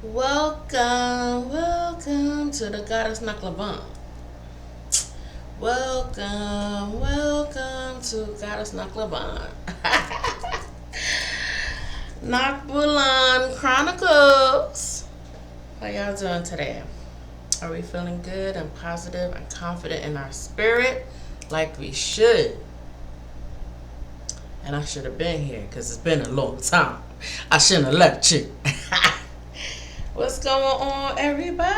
Welcome to the Goddess Naklaban. Welcome to Goddess Naklaban. Nakbulan Chronicles. How y'all doing today? Are we feeling good and positive and confident in our spirit like we should? And I should have been here because it's been a long time. I shouldn't have left you. What's going on, everybody?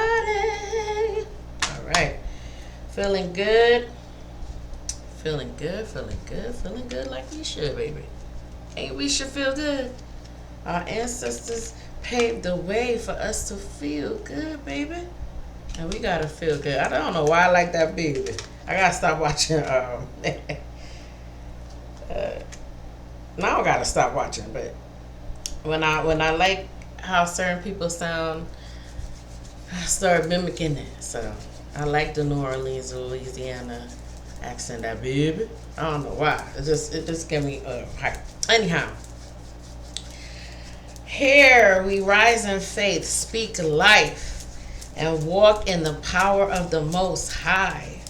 All right. Feeling good? Feeling good like we should, baby. Ain't we should feel good? Our ancestors paved the way for us to feel good, baby. And we gotta feel good. I don't know why I like that baby. I gotta stop watching. Now I gotta stop watching. But when I like how certain people sound, I start mimicking it. So I like the New Orleans, Louisiana accent, that baby. I don't know why. It just give me hype. Anyhow, here we rise in faith, speak life, and walk in the power of the Most High,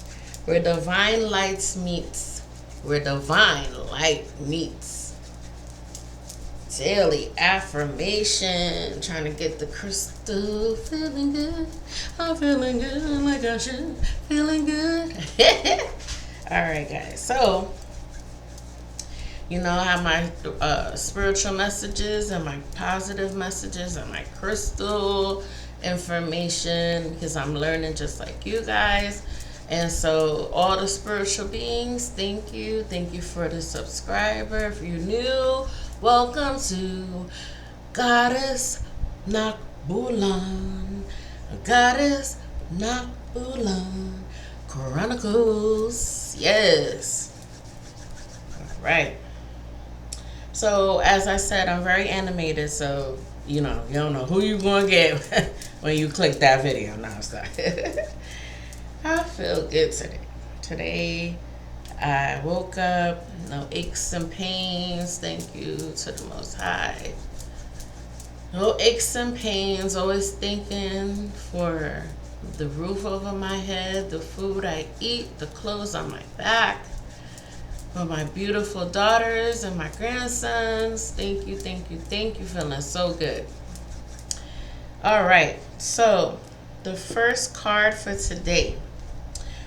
where divine light meets. Daily affirmation, trying to get the crystal, feeling good. I'm feeling good like I should, feeling good. All right, guys. So, you know, I have my spiritual messages and my positive messages and my crystal information because I'm learning just like you guys. And so, all the spiritual beings, thank you. Thank you for the subscriber. If you're new, welcome to Goddess Nakbulan. Goddess Nakbulan Chronicles. Yes. All right. So, as I said, I'm very animated. So, you don't know who you're going to get when you click that video. No, stop. I feel good today. Today, I woke up, no aches and pains. Thank you to the Most High. No aches and pains. Always thinking for the roof over my head, the food I eat, the clothes on my back, for my beautiful daughters and my grandsons. Thank you. Feeling so good. All right. So, the first card for today,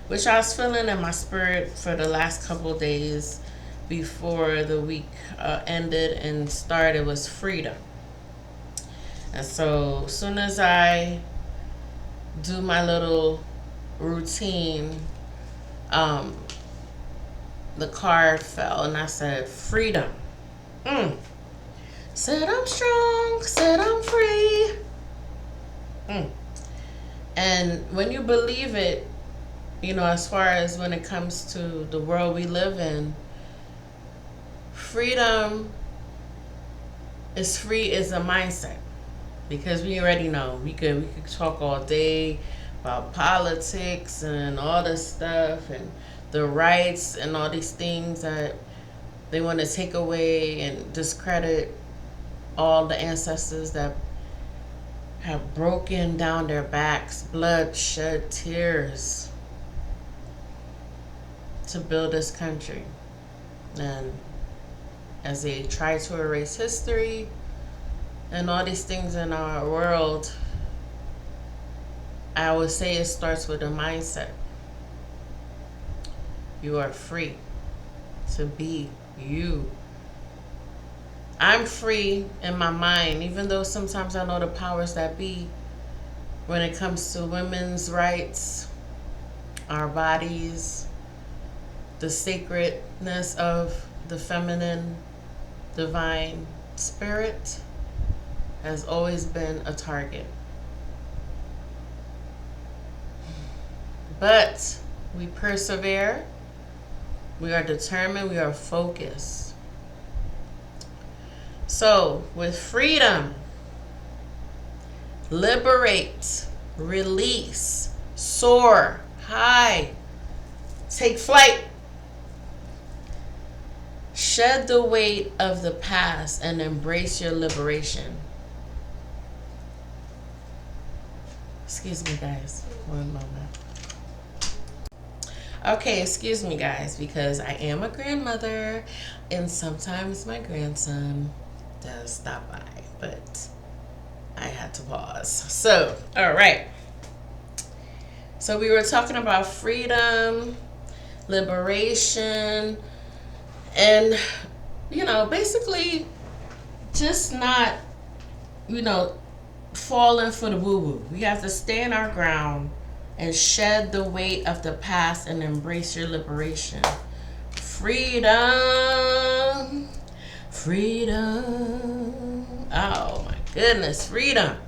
which I was feeling in my spirit for the last couple days before the week ended and started, was freedom. And so as soon as I do my little routine, the card fell and I said, freedom. Said I'm strong, said I'm free. And when you believe it, as far as when it comes to the world we live in, freedom is free is a mindset. Because we already know we could talk all day about politics and all this stuff and the rights and all these things that they want to take away and discredit all the ancestors that have broken down their backs, blood, shed tears to build this country. And as they try to erase history and all these things in our world, I would say it starts with a mindset. You are free to be you. I'm free in my mind, even though sometimes I know the powers that be when it comes to women's rights, our bodies, the sacredness of the feminine, divine spirit has always been a target. But we persevere, we are determined, we are focused. So, with freedom, liberate, release, soar, high, take flight. Shed the weight of the past and embrace your liberation. Excuse me, guys. One moment. Okay, excuse me, guys, because I am a grandmother, and sometimes my grandson does stop by, but I had to pause. So, all right. So we were talking about freedom, liberation, and, basically just not, falling for the woo-woo. We have to stand our ground and shed the weight of the past and embrace your liberation. Freedom. Freedom. Oh my goodness, freedom.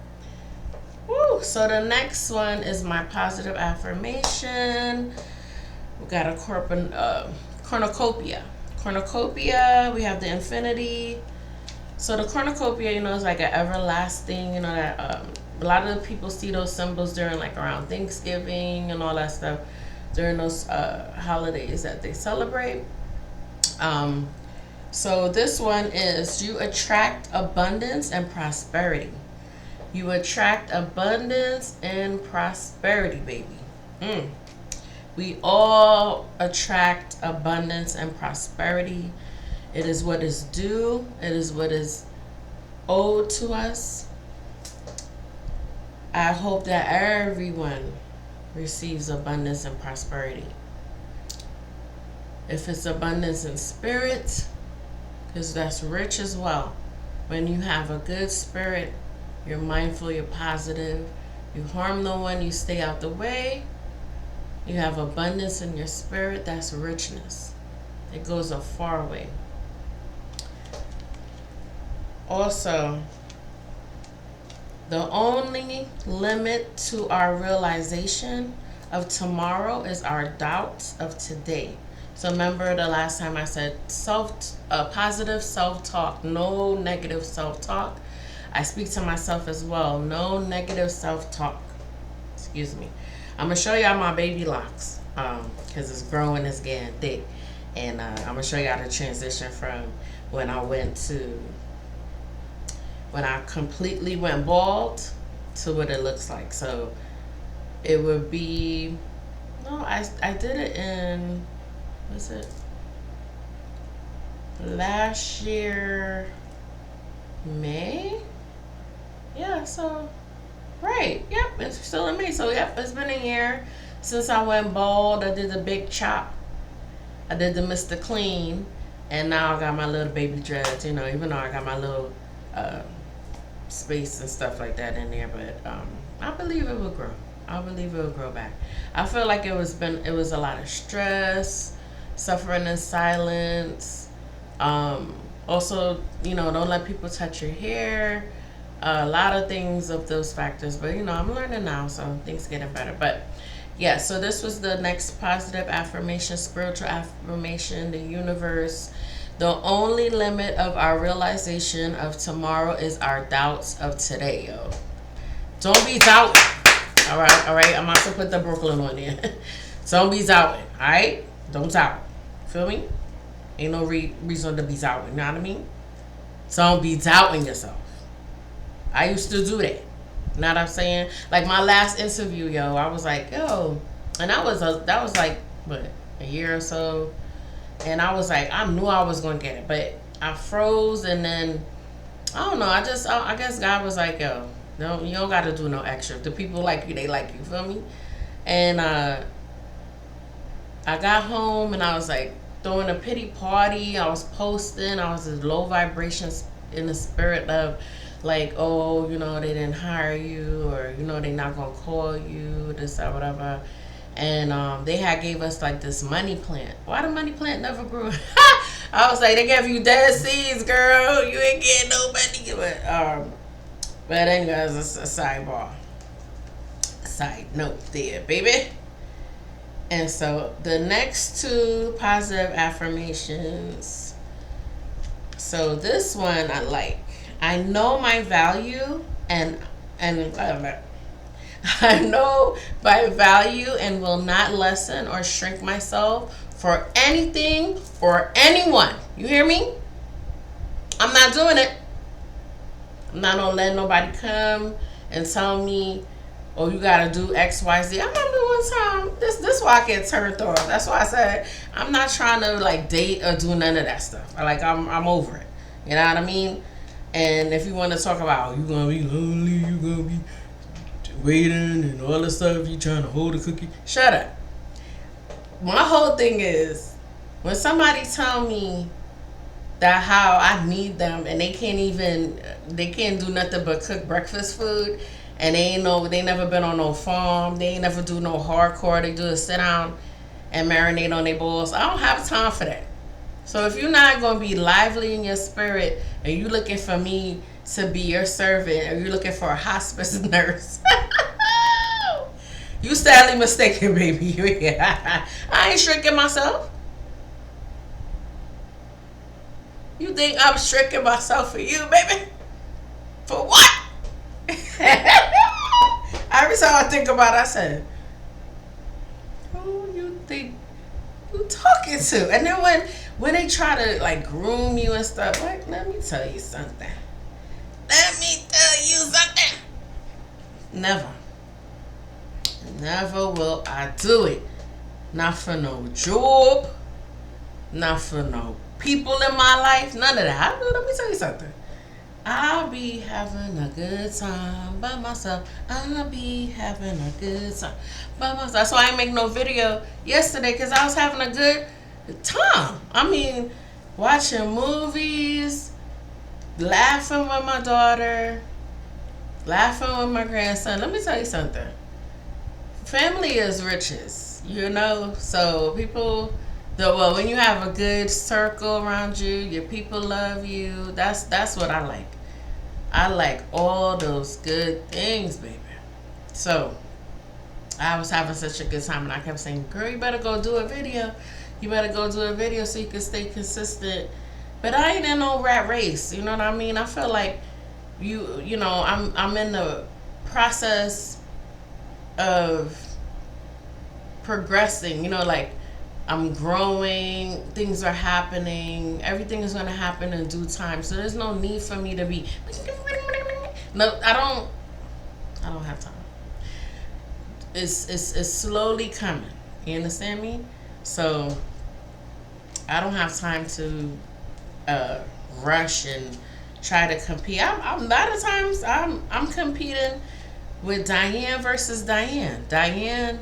Woo. So the next one is my positive affirmation. We got a cornucopia. Cornucopia, we have the infinity. So the cornucopia, is like an everlasting, that a lot of the people see those symbols during like around Thanksgiving and all that stuff during those holidays that they celebrate. So this one is you attract abundance and prosperity. You attract abundance and prosperity, baby. We all attract abundance and prosperity. It is what is due. It is what is owed to us. I hope that everyone receives abundance and prosperity. If it's abundance in spirit, because that's rich as well. When you have a good spirit, you're mindful, you're positive, you harm no one, you stay out the way, you have abundance in your spirit, that's richness. It goes a far way. Also, the only limit to our realization of tomorrow is our doubts of today. So remember the last time I said positive self-talk, no negative self-talk. I speak to myself as well, no negative self-talk. Excuse me. I'm going to show y'all my baby locks because it's growing, it's getting thick. And I'm going to show y'all the transition from when I completely went bald to what it looks like. So it would be, I did it in, what's it? Last year, May? Yeah, so, right. Yep, it's still in May. So, yep, it's been a year since I went bald. I did the big chop. I did the Mr. Clean. And now I got my little baby dreads, even though I got my little space and stuff like that in there, but I believe it will grow. I believe it will grow back. I feel like it was a lot of stress, suffering in silence. Also, don't let people touch your hair. A lot of things of those factors, but I'm learning now, so things getting better. But yeah, so this was the next positive affirmation, spiritual affirmation, the universe. The only limit of our realization of tomorrow is our doubts of today, yo. Don't be doubting. All right. I'm also put the Brooklyn on there. Don't be doubting, all right? Don't doubt. Feel me? Ain't no reason to be doubting, you know what I mean? Don't be doubting yourself. I used to do that. You know what I'm saying? Like my last interview, yo, I was like, yo, and that was like, what, a year or so. And I was like, I knew I was going to get it, but I froze, and then, I don't know, I guess God was like, yo, no, you don't got to do no extra. If the people like you, they like you, feel me? And I got home, and I was like throwing a pity party. I was posting. I was in low vibrations in the spirit of like, oh, they didn't hire you, or, they not going to call you, this, that, whatever. And they had gave us like this money plant. Why the money plant never grew? I was like, they gave you dead seeds, girl. You ain't getting no money. But anyways, it's a sidebar. Side note there, baby. And so the next two positive affirmations. So this one I like. I know my value and I know my value and will not lessen or shrink myself for anything or anyone. You hear me? I'm not doing it. I'm not gonna let nobody come and tell me or you gotta do X, Y, Z. I remember one time, this why I get turned off. That's why I said I'm not trying to like date or do none of that stuff. I'm over it. You know what I mean? And if you want to talk about you gonna be lonely, you gonna be waiting and all this stuff, you trying to hold a cookie. Shut up. My whole thing is when somebody tell me that how I need them and they can't do nothing but cook breakfast food and they never been on no farm, they ain't never do no hardcore, they do is sit down and marinate on their bowls. I don't have time for that. So if you're not gonna be lively in your spirit and you looking for me to be your servant or you're looking for a hospice nurse, you sadly mistaken, baby. I ain't shrinking myself. You think I'm shrinking myself for you, baby? For what? Every time I think about it, I said, who you think you talking to? And then when they try to like groom you and stuff, like, let me tell you something. Let me tell you something. Never. Never will I do it. Not for no job. Not for no people in my life. None of that. Let me tell you something. I'll be having a good time by myself. I'll be having a good time by myself. That's why I didn't make no video yesterday, because I was having a good time. I mean, watching movies, laughing with my daughter, laughing with my grandson. Let me tell you something. Family is riches, you know? So when you have a good circle around you, your people love you. That's what I like. I like all those good things, baby. So I was having such a good time, and I kept saying, "Girl, you better go do a video. You better go do a video so you can stay consistent." But I ain't in no rat race. You know what I mean? I feel like you know, I'm in the process of progressing. You know, like, I'm growing, things are happening, everything is going to happen in due time. So there's no need for me to be no, I don't have time. It's slowly coming. You understand me? So I don't have time to rush and try to compete. I'm a lot of times I'm competing with Diane versus Diane. Diane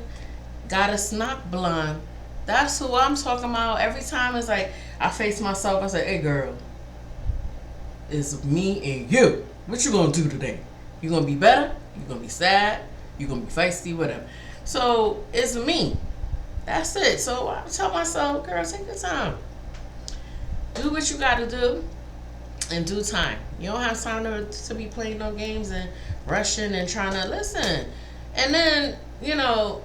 got a snot blonde. That's who I'm talking about. Every time it's like I face myself, I say, "Hey girl, it's me and you. What you gonna do today? You gonna be better? You gonna be sad? You gonna be feisty? Whatever." So it's me. That's it. So I tell myself, "Girl, take your time. Do what you gotta do in due time. You don't have time to be playing no games and rushing and trying to listen." And then, you know,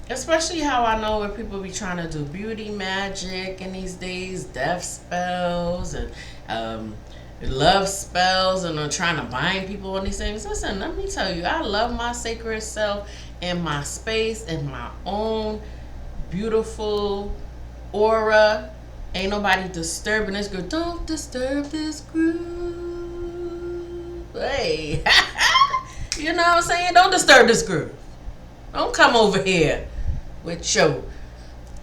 especially how I know where people be trying to do beauty magic in these days, death spells and love spells, and are trying to bind people on these things. Listen, let me tell you, I love my sacred self in my space, in my own beautiful aura. Ain't nobody disturbing this girl. Don't disturb this groove. Hey, you know what I'm saying? Don't disturb this groove. Don't come over here with your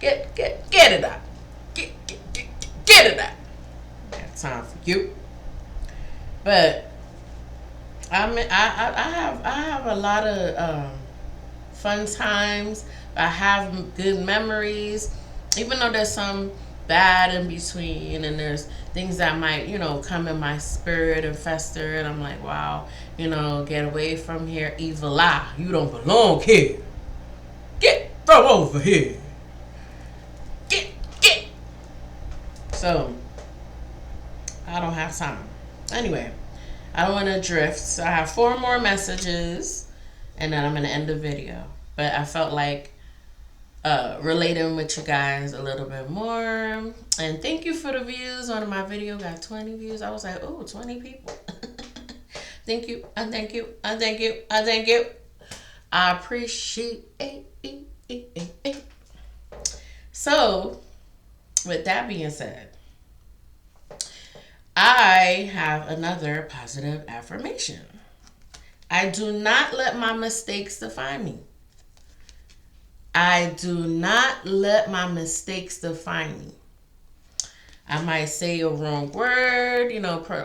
get it out. Get it out. Got time for you. But I have a lot of fun times. I have good memories, even though there's some bad in between, and there's things that might, you know, come in my spirit and fester, and I'm like, wow, you know, get away from here, evil eye. You don't belong here. Get from over here. Get. So I don't have time. Anyway, I don't want to drift. So I have 4 more messages, and then I'm going to end the video. But I felt like relating with you guys a little bit more. And thank you for the views on my video. Got 20 views. I was like, oh, 20 people. Thank you. I thank you. I thank you. I thank you. I appreciate it. So, with that being said, I have another positive affirmation. I do not let my mistakes define me. I do not let my mistakes define me. I might say a wrong word,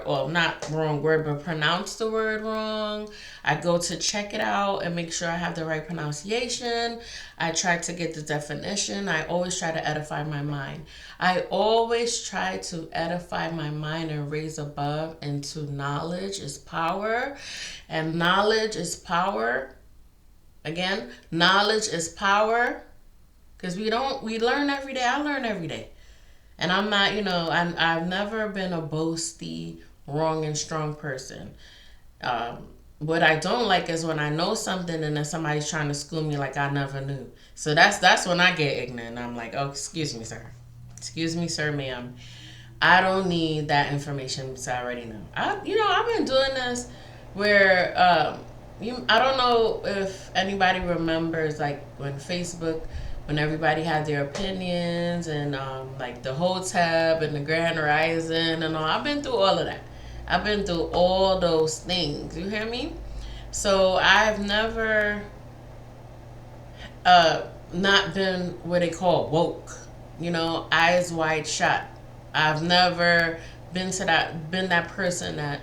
or not wrong word, but pronounce the word wrong. I go to check it out and make sure I have the right pronunciation. I try to get the definition. I always try to edify my mind. I always try to edify my mind and raise above into knowledge is power. And knowledge is power. Again, knowledge is power. Because we learn every day. I learn every day. And I'm not, I've never been a boasty, wrong and strong person. What I don't like is when I know something and then somebody's trying to school me like I never knew. So that's when I get ignorant. I'm like, oh, excuse me, sir. Excuse me, sir, ma'am. I don't need that information because I already know. I've been doing this where I don't know if anybody remembers like when everybody had their opinions and like the whole tab and the Grand Horizon and all. I've been through all of that. I've been through all those things. You hear me? So I've never not been what they call woke. Eyes wide shut. I've never been that person that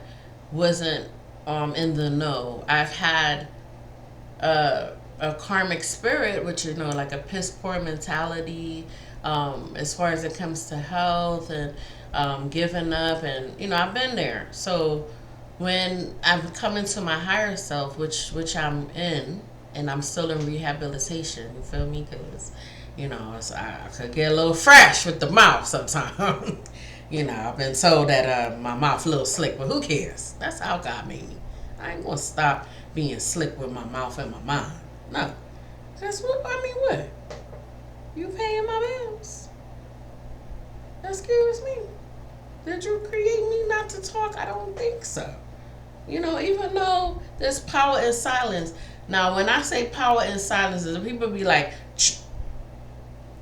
wasn't in the know. I've had a karmic spirit, which like a piss poor mentality, as far as it comes to health and giving up, and I've been there. So when I'm coming to my higher self, which I'm in, and I'm still in rehabilitation, you feel me? Because so I could get a little fresh with the mouth sometimes. I've been told that my mouth a little slick, but who cares? That's how God made me. I ain't gonna stop being slick with my mouth and my mind. No. That's what? You paying my bills. Excuse me. Did you create me not to talk? I don't think so. Even though there's power in silence. Now, when I say power in silence, people be like, Ch.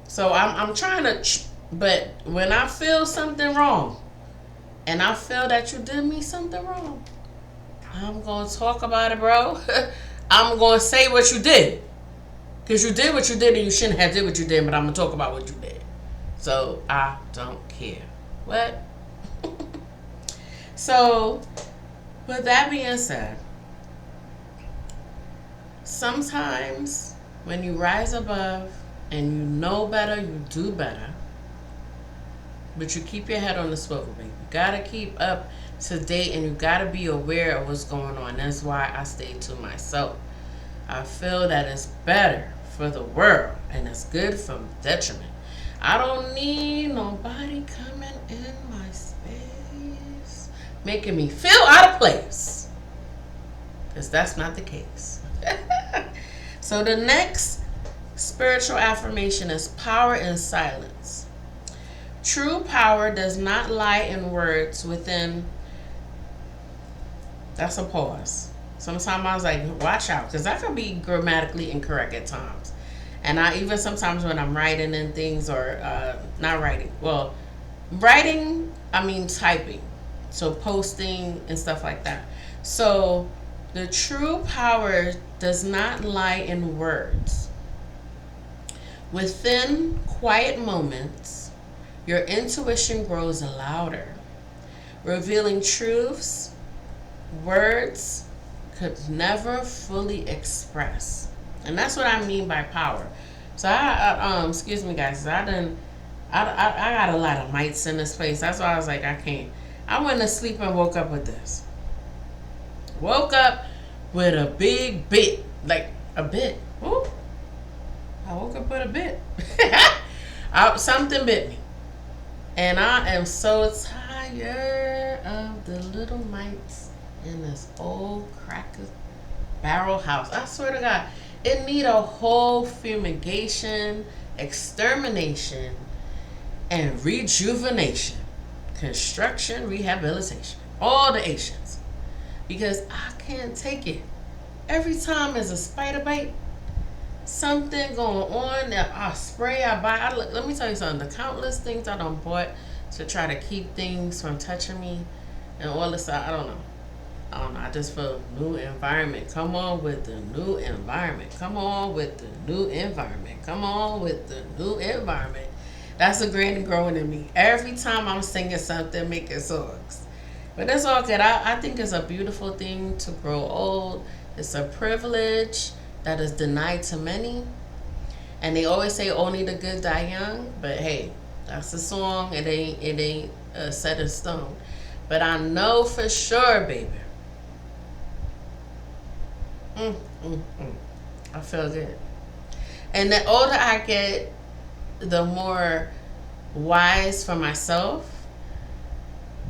So I'm trying to, but when I feel something wrong, and I feel that you did me something wrong, I'm going to talk about it, bro. I'm going to say what you did. Because you did what you did and you shouldn't have did what you did, but I'm going to talk about what you did. So, I don't care. What? So, with that being said, sometimes when you rise above and you know better, you do better. But you keep your head on the swivel, baby. You got to keep up to date and you got to be aware of what's going on. That's why I stay to myself. I feel that it's better for the world and it's good for detriment. I don't need nobody coming in my space making me feel out of place, because that's not the case. So the next spiritual affirmation is power in silence. True power does not lie in words within. That's a pause. Sometimes I was like, watch out, because that could be grammatically incorrect at times. And I even sometimes when I'm writing and things, or not writing, well, writing, I mean typing. So posting and stuff like that. So the true power does not lie in words. Within quiet moments, your intuition grows louder, revealing truths words could never fully express. And that's what I mean by power. So I excuse me guys, I got a lot of mites in this place. That's why I was like, I can't. I went to sleep and woke up with this. Woke up with a big bit. Like a bit. Ooh. I woke up with a bit. Something bit me. And I am so tired of the little mites in this old cracker barrel house. I swear to God, it need a whole fumigation, extermination, and rejuvenation, construction, rehabilitation, all the Asians, because I can't take it. Every time there's a spider bite, something going on that I spray, I buy. Let me tell you something. The countless things I done bought to try to keep things from touching me and all this stuff, I don't know. I don't know. I just feel new environment. Come on with the new environment. Come on with the new environment. Come on with the new environment. That's a granny growing in me. Every time I'm singing something, making songs. But that's all good. I think it's a beautiful thing to grow old. It's a privilege that is denied to many. And they always say only the good die young. But hey, that's a song. It ain't set in stone. But I know for sure, baby. Mm, mm, mm. I feel good. And the older I get, the more wise for myself.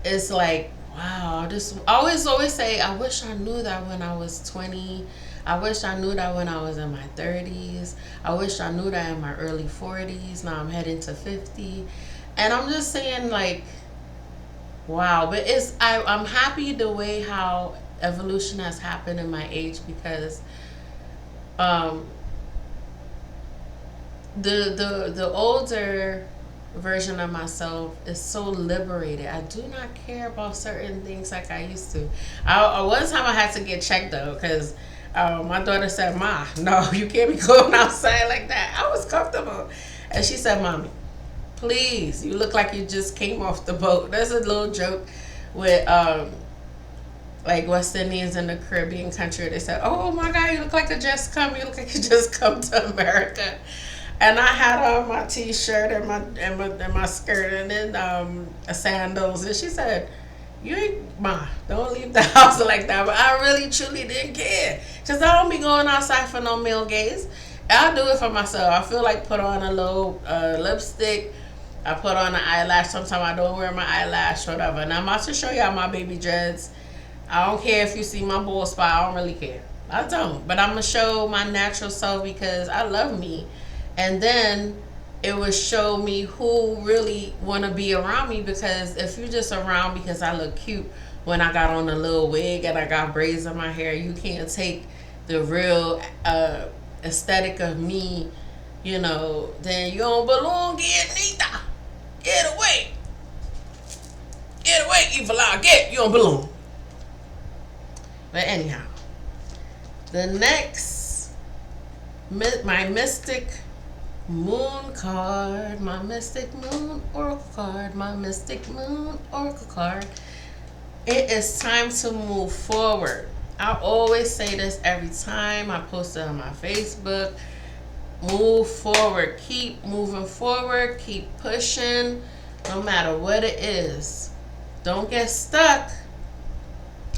It's like, wow, I always say, I wish I knew that when I was 20. I wish I knew that when I was in my 30s. I wish I knew that in my early 40s. Now I'm heading to 50. And I'm just saying, like, wow. But I'm happy the way how evolution has happened in my age, because um, the older version of myself is so liberated. I do not care about certain things like I used to. One time I had to get checked though, because my daughter said, "Ma, no, you can't be going outside like that." I was comfortable, and she said, "Mommy, please, you look like you just came off the boat." There's a little joke with like West Indians in the Caribbean country. They said, "Oh my God, you look like you just come. You look like you just come to America." And I had on my t-shirt and my skirt, and then sandals. And she said, "You ain't, Ma, don't leave the house like that." But I really truly didn't care, cause I don't be going outside for no male gaze. I'll do it for myself. I feel like put on a little lipstick. I put on an eyelash. Sometimes I don't wear my eyelash, whatever. And I'm about to show y'all my baby dreads. I don't care if you see my bald spot. I don't really care. I don't. But I'm going to show my natural self because I love me. And then it would show me who really want to be around me, because if you just around because I look cute when I got on a little wig and I got braids in my hair, you can't take the real aesthetic of me, then you don't belong here neither. Get away. Get away, evil eye. You don't belong. But anyhow, the next, my mystic moon card, my mystic moon oracle card, my mystic moon oracle card. It is time to move forward. I always say this every time I post it on my Facebook. Move forward. Keep moving forward. Keep pushing, no matter what it is. Don't get stuck.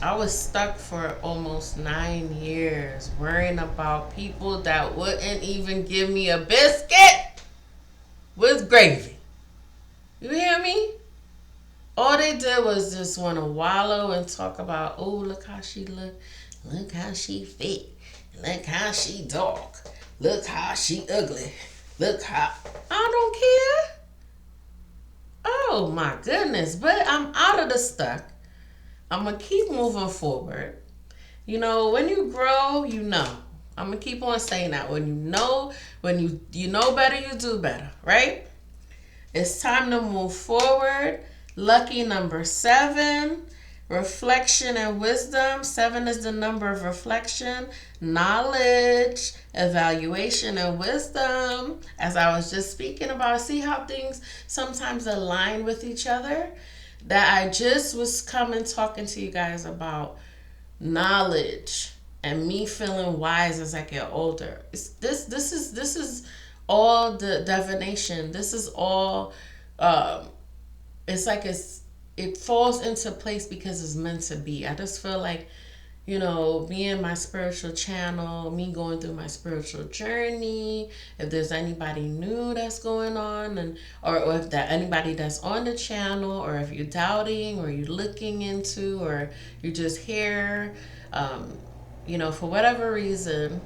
I was stuck for almost 9 years worrying about people that wouldn't even give me a biscuit with gravy. You hear me? All they did was just want to wallow and talk about, oh, look how she look how she fit, look how she dark, look how she ugly, look how... I don't care. Oh my goodness, but I'm out of the stuck. I'm going to keep moving forward. When you grow, I'm going to keep on saying that. When you know better, you do better, right? It's time to move forward. Lucky number 7, reflection and wisdom. 7 is the number of reflection, knowledge, evaluation, and wisdom. As I was just speaking about, see how things sometimes align with each other? That I just was coming talking to you guys about knowledge and me feeling wise as I get older. This is all the divination. This is all it's like it falls into place because it's meant to be. I just feel like, me and my spiritual channel, me going through my spiritual journey, if there's anybody new that's going on, or if that anybody that's on the channel, or if you're doubting, or you're looking into, or you're just here, for whatever reason,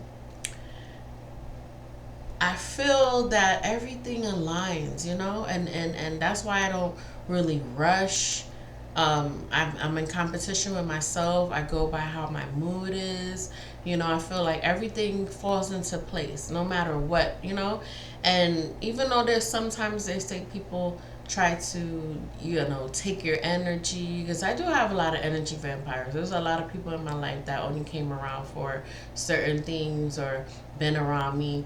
I feel that everything aligns, and that's why I don't really rush. I'm in competition with myself. I go by how my mood is. I feel like everything falls into place no matter what, and even though there's sometimes they say people try to, take your energy, because I do have a lot of energy vampires. There's a lot of people in my life that only came around for certain things, or been around me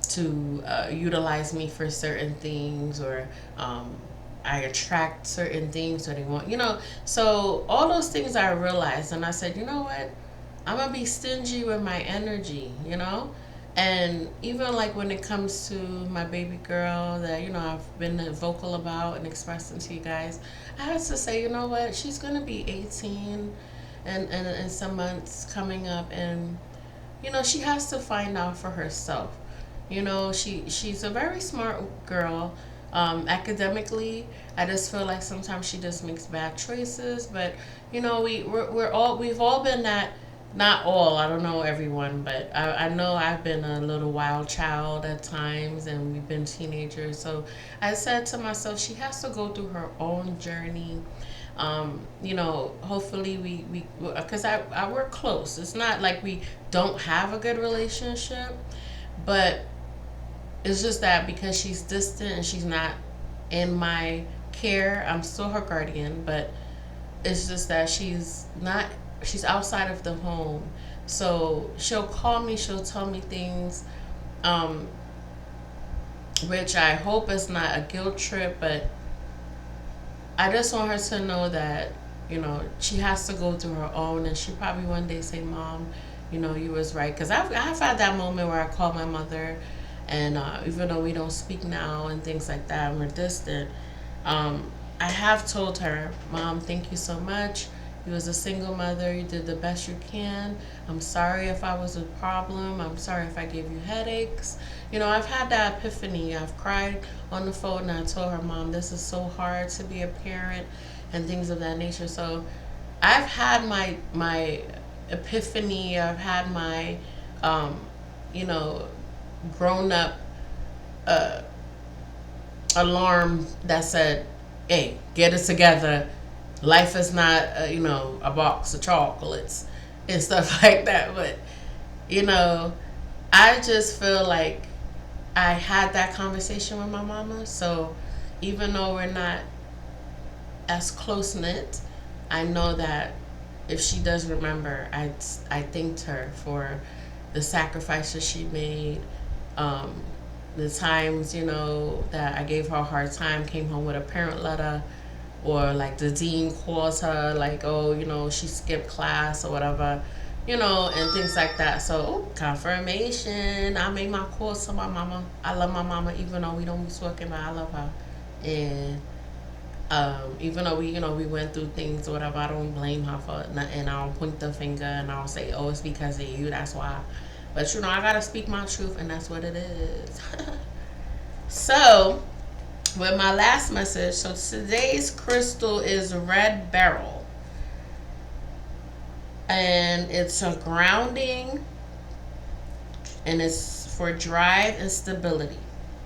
to utilize me for certain things, or I attract certain things, or they want, so all those things I realized, and I said, you know what, I'm gonna be stingy with my energy. And even like when it comes to my baby girl that, I've been vocal about and expressing to you guys, I had to say, you know what, she's going to be 18 and some months coming up. And, she has to find out for herself. She's a very smart girl. Academically, I just feel like sometimes she just makes bad choices. But, we've all been that. Not all, I don't know everyone, but I know I've been a little wild child at times, and we've been teenagers. So I said to myself, she has to go through her own journey. Hopefully because we're close. It's not like we don't have a good relationship, but it's just that because she's distant and she's not in my care, I'm still her guardian, but it's just that she's outside of the home. So she'll call me, she'll tell me things, which I hope is not a guilt trip, but I just want her to know that, she has to go through her own, and she probably one day say, Mom, you was right. Because I've had that moment where I call my mother, and even though we don't speak now and things like that, and we're distant, I have told her, Mom, thank you so much. You was a single mother. You did the best you can. I'm sorry if I was a problem. I'm sorry if I gave you headaches. I've had that epiphany. I've cried on the phone, and I told her, Mom, this is so hard to be a parent and things of that nature. So I've had my epiphany. I've had my, grown up alarm that said, hey, get it together. Life is not, a box of chocolates and stuff like that. But, I just feel like I had that conversation with my mama. So even though we're not as close knit, I know that if she does remember, I thanked her for the sacrifices she made. The times, that I gave her a hard time, came home with a parent letter, or like the dean calls her like, oh, she skipped class or whatever, and things like that. So confirmation. I made my calls to my mama. I love my mama, even though we don't be talking, but I love her. And even though we went through things or whatever, I don't blame her for nothing. I don't point the finger and I don't say, oh, it's because of you, that's why. But I gotta speak my truth, and that's what it is. So with my last message, so today's crystal is red beryl, and it's a grounding, and it's for drive and stability.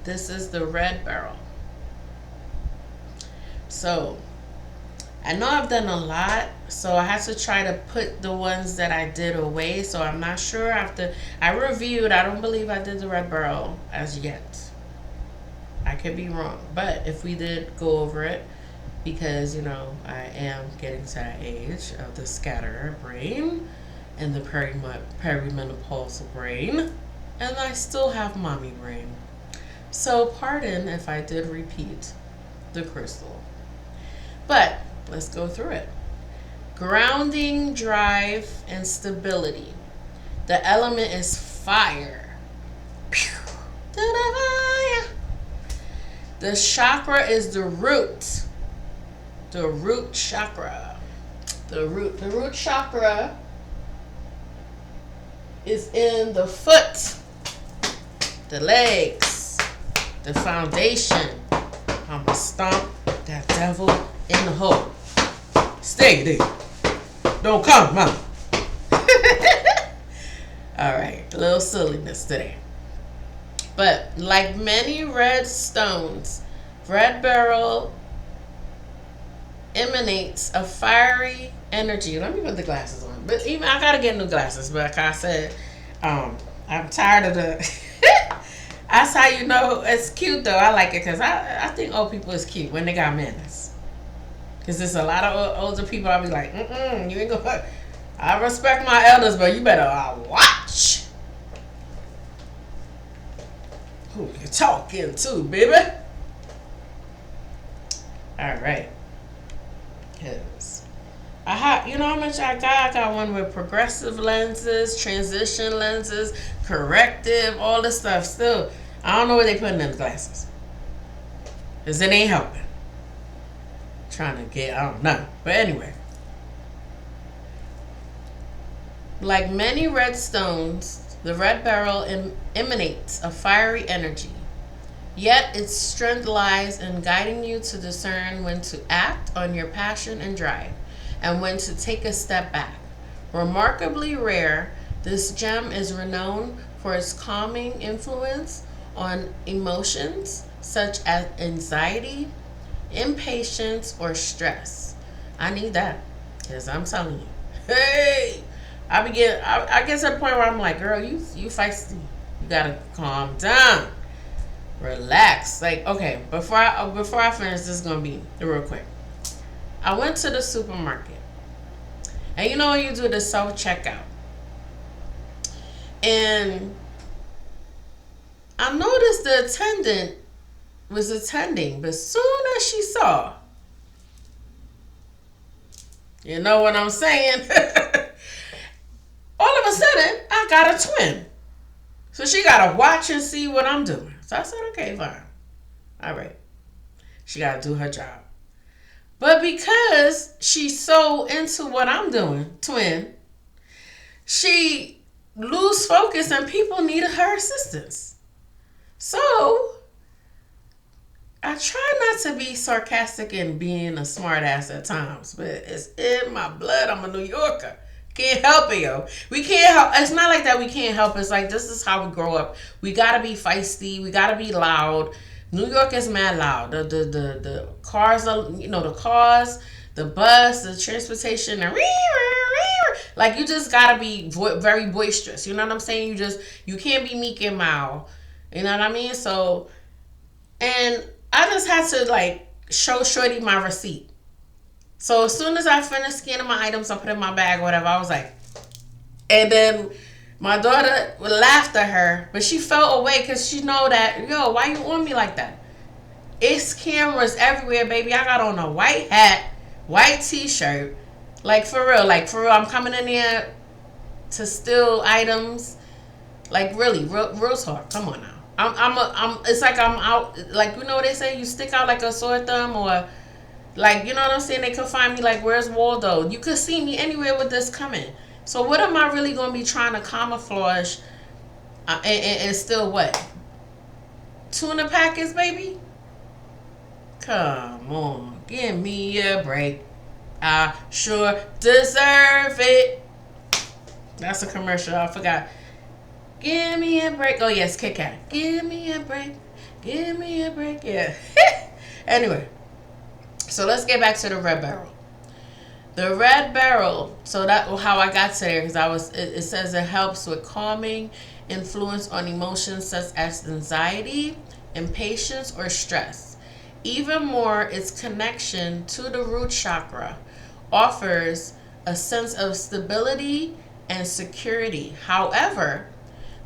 This is the red beryl. So I know I've done a lot, so I had to try to put the ones that I did away. So I'm not sure after I reviewed. I don't believe I did the red beryl as yet. I could be wrong, but if we did go over it, because I am getting to that age of the scatter brain and the perimenopausal brain, and I still have mommy brain. So pardon if I did repeat the crystal, but let's go through it. Grounding, drive, and stability. The element is fire. The chakra is the root. The root chakra. The root chakra is in the foot, the legs, the foundation. I'ma stomp that devil in the hole. Stay there. Don't come, Mom. Alright, a little silliness today. But like many red stones, red beryl emanates a fiery energy. Let me put the glasses on. But even I gotta get new glasses. But like I said, I'm tired of the. I That's how you know it's cute, though. I like it because I think old people is cute when they got manners. Because there's a lot of older people. I'll be like, you ain't gonna. I respect my elders, but you better watch who you talking to, baby. All right. Yes. I mentioned I got one with progressive lenses, transition lenses, corrective, all this stuff. Still, I don't know what they putting in the glasses. Because it ain't helping. Trying to get, I don't know. But anyway. Like many red stones, the red beryl emanates a fiery energy. Yet its strength lies in guiding you to discern when to act on your passion and drive, and when to take a step back. Remarkably rare, this gem is renowned for its calming influence on emotions such as anxiety, impatience, or stress. I need that, because I'm telling you, hey, I get to the point where I'm like, girl, you feisty. You gotta calm down. Relax. Like, okay, before I finish, this is gonna be real quick. I went to the supermarket, and you know when you do the self checkout, and I noticed the attendant was attending, but soon as she saw, you know what I'm saying? All of a sudden, I got a twin. So she got to watch and see what I'm doing. So I said, okay, fine. All right. She got to do her job. But because she's so into what I'm doing, twin, she lose focus and people needed her assistance. So I try not to be sarcastic and being a smart ass at times, but it's in my blood. I'm a New Yorker. Can't help it, yo. We can't help. It's not like that we can't help. It's like this is how we grow up. We gotta be feisty. We gotta be loud. New York is mad loud. The cars are, the cars, the bus, the transportation, the like you just gotta be very boisterous. You know what I'm saying? You can't be meek and mild. You know what I mean? So, and I just had to like show Shorty my receipt. So as soon as I finished scanning my items, I put in my bag or whatever, I was like, and then my daughter laughed at her, but she felt away because she know that, yo, why you on me like that? It's cameras everywhere, baby. I got on a white hat, white t-shirt. Like for real, I'm coming in here to steal items. Like really, real talk. Come on now. It's like I'm out, like, you know what they say, you stick out like a sore thumb, or like, you know what I'm saying? They could find me like, where's Waldo? You could see me anywhere with this coming. So what am I really going to be trying to camouflage and still what? Tuna packets, baby? Come on. Give me a break. I sure deserve it. That's a commercial. I forgot. Give me a break. Oh, yes, Kit Kat. Give me a break. Give me a break. Yeah. Anyway. So let's get back to the red beryl. The red beryl, so that how I got to there, because it says it helps with calming influence on emotions such as anxiety, impatience, or stress. Even more, its connection to the root chakra offers a sense of stability and security. However,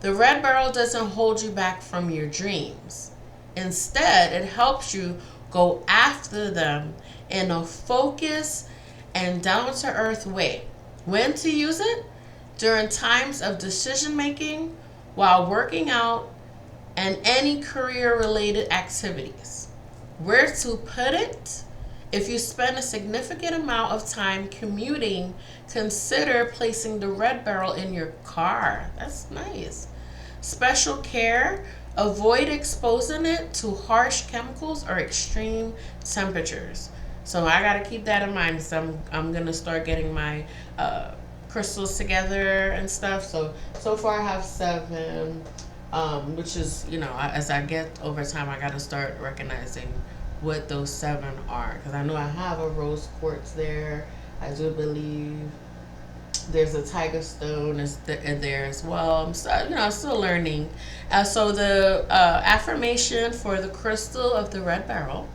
the red beryl doesn't hold you back from your dreams. Instead, it helps you go after them in a focused and down-to-earth way. When to use it? During times of decision making, while working out, and any career-related activities. Where to put it? If you spend a significant amount of time commuting, consider placing the red beryl in your car. That's nice. Special care. Avoid exposing it to harsh chemicals or extreme temperatures. So I gotta keep that in mind. So I'm gonna start getting my crystals together and stuff. So far I have 7, which is, as I get over time, I gotta start recognizing what those 7 are. Because I know I have a rose quartz there. I do believe There's a tiger stone in there as well. I'm still learning. So the affirmation for the crystal of the red beryl.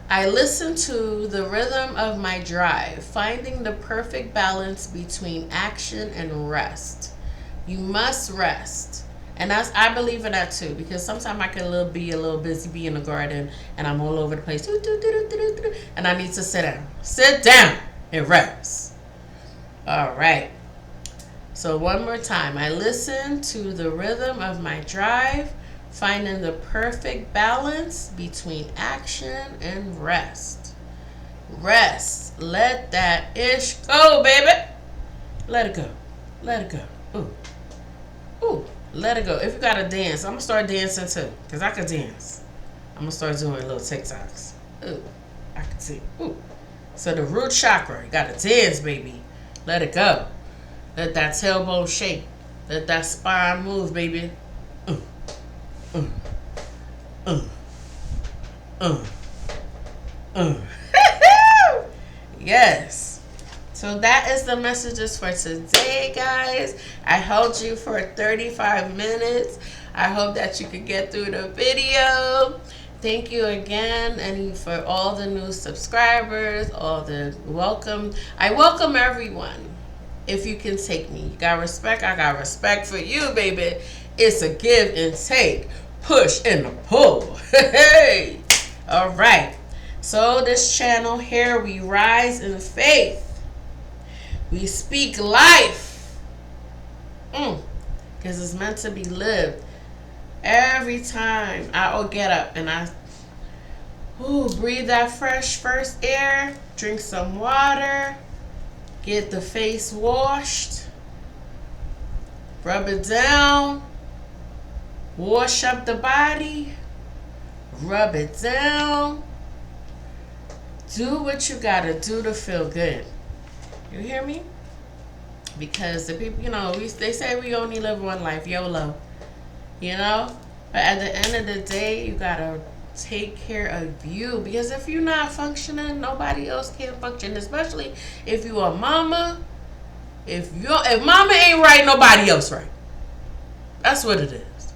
I listen to the rhythm of my drive, finding the perfect balance between action and rest. You must rest. And I believe in that too, because sometimes I can be a little busy, be in the garden, and I'm all over the place, and I need to sit down and rest. All right. So one more time, I listen to the rhythm of my drive, finding the perfect balance between action and rest. Rest. Let that ish go, baby. Let it go. Let it go. Ooh. Ooh. Let it go. If you gotta dance, I'm gonna start dancing too, because I can dance. I'm gonna start doing little TikToks. Ooh. I can see. Ooh. So the root chakra, you gotta dance, baby. Let it go. Let that tailbone shake. Let that spine move, baby. Uh, uh, uh, uh. Yes. So that is the messages for today, guys. I held you for 35 minutes. I hope that you could get through the video. Thank you again, and for all the new subscribers, all the welcome. I welcome everyone. If you can take me, you got respect. I got respect for you, baby. It's a give and take, push and a pull. Hey, all right. So this channel here, we rise in faith. We speak life, because it's meant to be lived. Every time I get up and I breathe that fresh first air, drink some water, get the face washed, rub it down, wash up the body, rub it down, do what you gotta do to feel good. You hear me? Because the people, they say we only live one life, YOLO. But at the end of the day, you gotta take care of you, because if you're not functioning, nobody else can function. Especially if you a mama. If mama ain't right, nobody else right. That's what it is.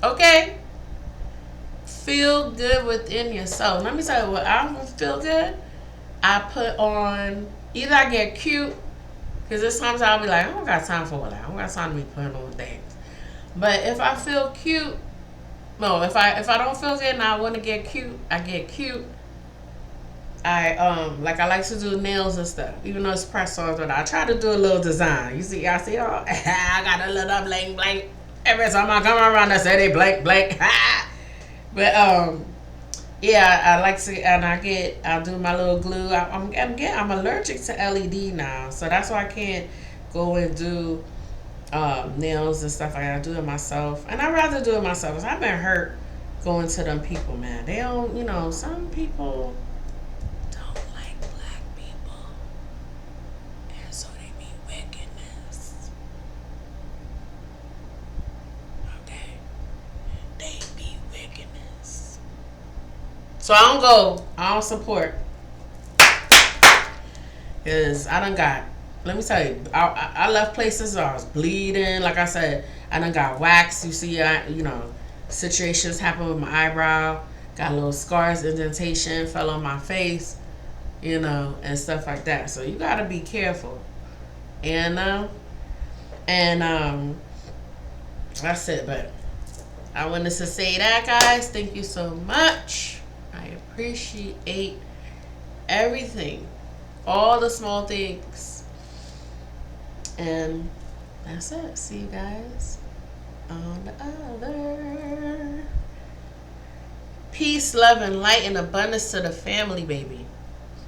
Okay? Feel good within yourself. Let me tell you what, I don't feel good. I put on, either I get cute, because there's times I'll be like, I don't got time for all that. I don't got time to be putting on things. But if I feel cute, no, if I don't feel good and I want to get cute, I get cute. I like to do nails and stuff, even though it's press-ons, but I try to do a little design. Y'all see, oh, I got a little blank blank. Every time I come around, I say they blank blank. But yeah, I like to, and I'll do my little glue. I'm allergic to LED now, so that's why I can't go and do nails and stuff. I gotta do it myself, and I'd rather do it myself, because I've been hurt going to them people, man. They don't, some people don't like black people, and so they mean wickedness. Okay, they be wickedness. So I don't support, because I done got, let me tell you, I left places I was bleeding. Like I said, I done got waxed. You see, situations happen with my eyebrow. Got little scars, indentation, fell on my face, and stuff like that. So you gotta be careful. And that's it. But I wanted to say that, guys. Thank you so much. I appreciate everything, all the small things. And that's it. See you guys on the other. Peace, love, and light, and abundance to the family, baby.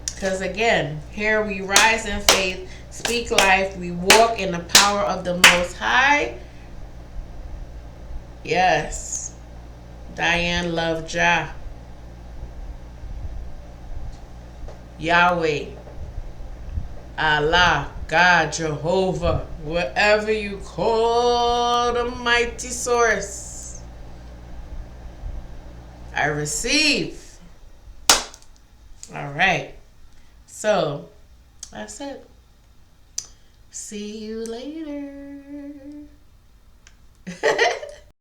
Because again, here we rise in faith, speak life, we walk in the power of the Most High. Yes. Diane love Jah. Yahweh. Allah. God, Jehovah, whatever you call the mighty source, I receive. All right. So, that's it. See you later.